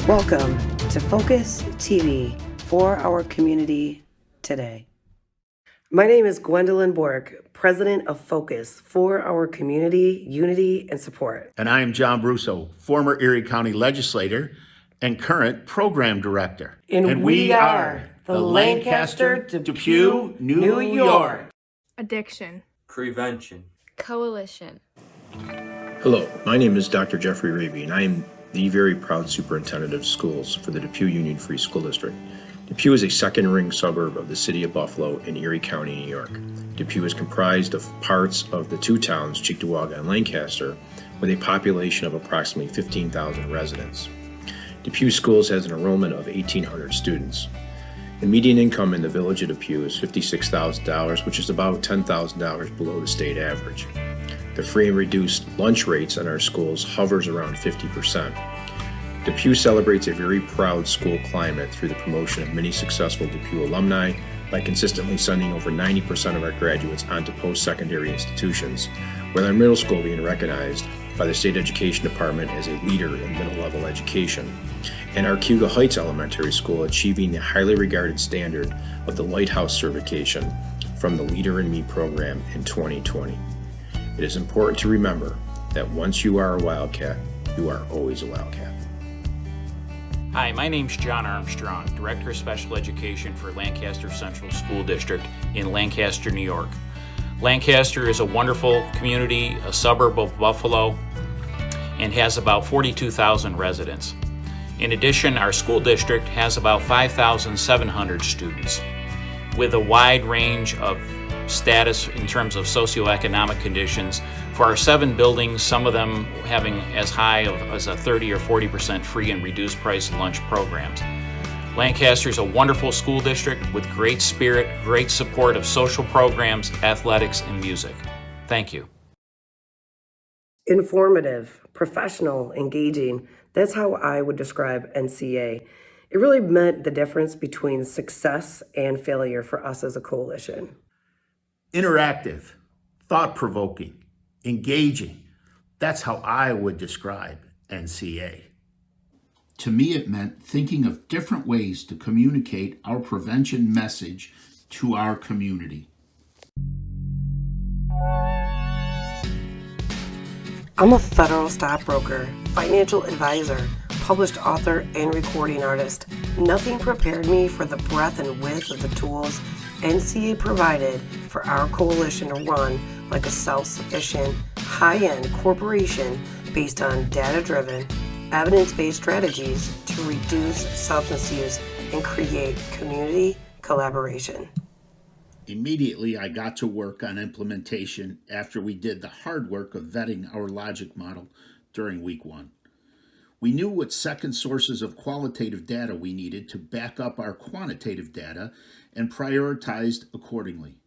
Welcome to Focus TV for our community today. My name is Gwendolyn Bork, President of Focus for our community, unity, and support. And I am John Brusso, former Erie County legislator and current program director. And we are the Lancaster Depew, New York. Addiction. Prevention. Coalition. Hello, my name is Dr. Jeffrey Raby, and I am the very proud superintendent of schools for the Depew Union Free School District. Depew is a second-ring suburb of the city of Buffalo in Erie County, New York. Depew is comprised of parts of the two towns, Cheektowaga and Lancaster, with a population of approximately 15,000 residents. Depew Schools has an enrollment of 1,800 students. The median income in the village of Depew is $56,000, which is about $10,000 below the state average. The free and reduced lunch rates in our schools hovers around 50%. Depew celebrates a very proud school climate through the promotion of many successful Depew alumni by consistently sending over 90% of our graduates onto post-secondary institutions, with our middle school being recognized by the State Education Department as a leader in middle-level education, and our Cayuga Heights Elementary School achieving the highly regarded standard of the Lighthouse certification from the Leader in Me program in 2020. It is important to remember that once you are a Wildcat, you are always a Wildcat. Hi, my name's John Armstrong, Director of Special Education for Lancaster Central School District in Lancaster, New York. Lancaster is a wonderful community, a suburb of Buffalo, and has about 42,000 residents. In addition, our school district has about 5,700 students with a wide range of status in terms of socioeconomic conditions. For our 7 buildings, some of them having as high as a 30 or 40% free and reduced price lunch programs. Lancaster is a wonderful school district with great spirit, great support of social programs, athletics, and music. Thank you. Informative, professional, engaging. That's how I would describe NCA. It really meant the difference between success and failure for us as a coalition. Interactive, thought-provoking, engaging. That's how I would describe NCA. To me, it meant thinking of different ways to communicate our prevention message to our community. I'm a federal stockbroker, financial advisor, published author, and recording artist. Nothing prepared me for the breadth and width of the tools NCA provided for our coalition to run like a self-sufficient, high-end corporation based on data-driven, evidence-based strategies to reduce substance use and create community collaboration. Immediately, I got to work on implementation after we did the hard work of vetting our logic model during week 1. We knew what second sources of qualitative data we needed to back up our quantitative data and prioritized accordingly.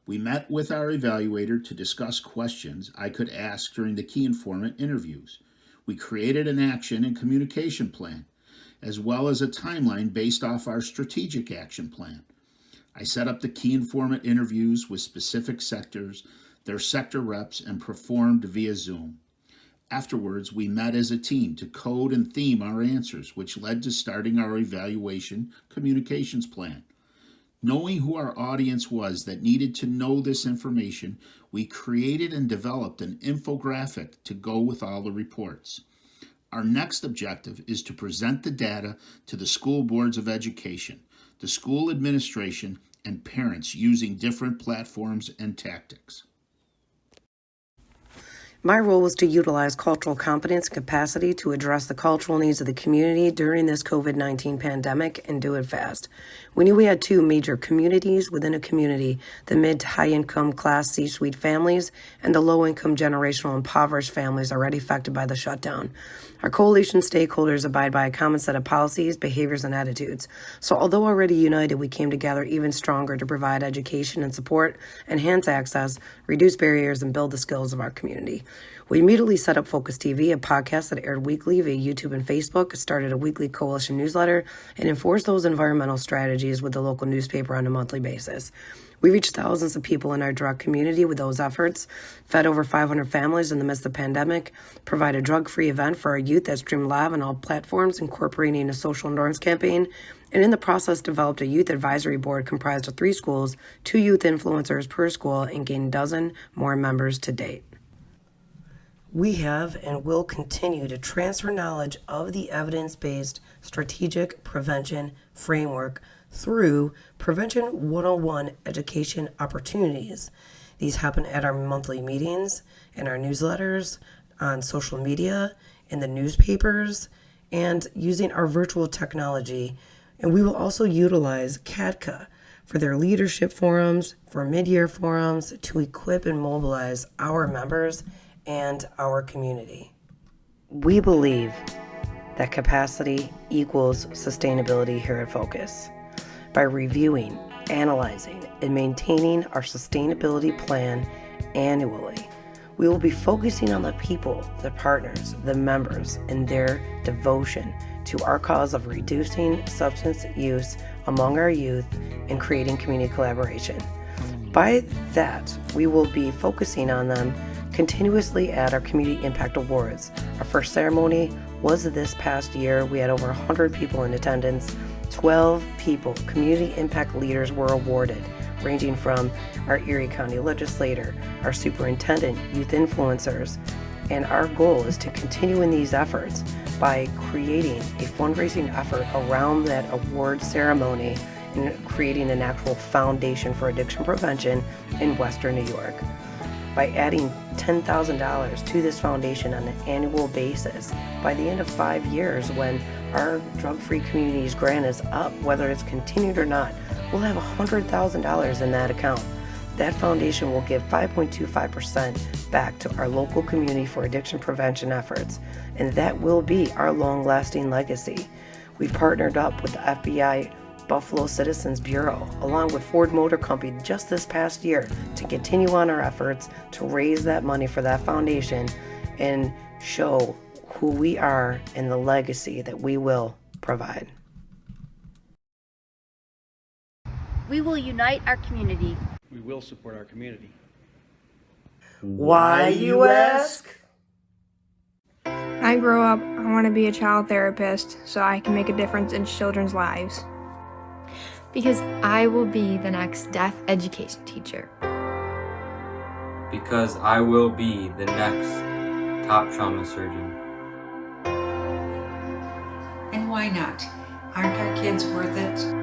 We met with our evaluator to discuss questions I could ask during the key informant interviews. We created an action and communication plan, as well as a timeline based off our strategic action plan. I set up the key informant interviews with specific sectors, their sector reps, and performed via Zoom. Afterwards, we met as a team to code and theme our answers, which led to starting our evaluation communications plan. Knowing who our audience was that needed to know this information, we created and developed an infographic to go with all the reports. Our next objective is to present the data to the school boards of education, the school administration, and parents using different platforms and tactics. My role was to utilize cultural competence and capacity to address the cultural needs of the community during this COVID-19 pandemic and do it fast. We knew we had 2 major communities within a community, the mid to high income class C-suite families and the low income generational impoverished families already affected by the shutdown. Our coalition stakeholders abide by a common set of policies, behaviors, and attitudes. So although already united, we came together even stronger to provide education and support, enhance access, reduce barriers, and build the skills of our community. We immediately set up Focus TV, a podcast that aired weekly via YouTube and Facebook, started a weekly coalition newsletter, and enforced those environmental strategies with the local newspaper on a monthly basis. We reached thousands of people in our direct community with those efforts, fed over 500 families in the midst of the pandemic, provided a drug-free event for our youth that streamed live on all platforms, incorporating a social norms campaign, and in the process developed a youth advisory board comprised of 3 schools, 2 youth influencers per school, and gained a dozen more members to date. We have and will continue to transfer knowledge of the evidence-based strategic prevention framework through Prevention 101 education opportunities. These happen at our monthly meetings, in our newsletters, on social media, in the newspapers, and using our virtual technology. And we will also utilize CADCA for their leadership forums, for mid-year forums, to equip and mobilize our members and our community. We believe that capacity equals sustainability here at Focus. By reviewing, analyzing, and maintaining our sustainability plan annually, we will be focusing on the people, the partners, the members, and their devotion to our cause of reducing substance use among our youth and creating community collaboration. By that, we will be focusing on them continuously at our Community Impact Awards. Our first ceremony was this past year. We had over 100 people in attendance. 12 people, community impact leaders, were awarded, ranging from our Erie County legislator, our superintendent, youth influencers. And our goal is to continue in these efforts by creating a fundraising effort around that award ceremony and creating an actual foundation for addiction prevention in Western New York. By adding $10,000 to this foundation on an annual basis, by the end of 5 years, when our drug-free communities grant is up, whether it's continued or not, we'll have $100,000 in that account. That foundation will give 5.25% back to our local community for addiction prevention efforts, and that will be our long-lasting legacy. We've partnered up with the FBI Buffalo Citizens Bureau, along with Ford Motor Company just this past year, to continue on our efforts to raise that money for that foundation and show who we are and the legacy that we will provide. We will unite our community. We will support our community. Why, you ask? When I grow up, I want to be a child therapist so I can make a difference in children's lives. Because I will be the next deaf education teacher. Because I will be the next top trauma surgeon. And why not? Aren't our kids worth it?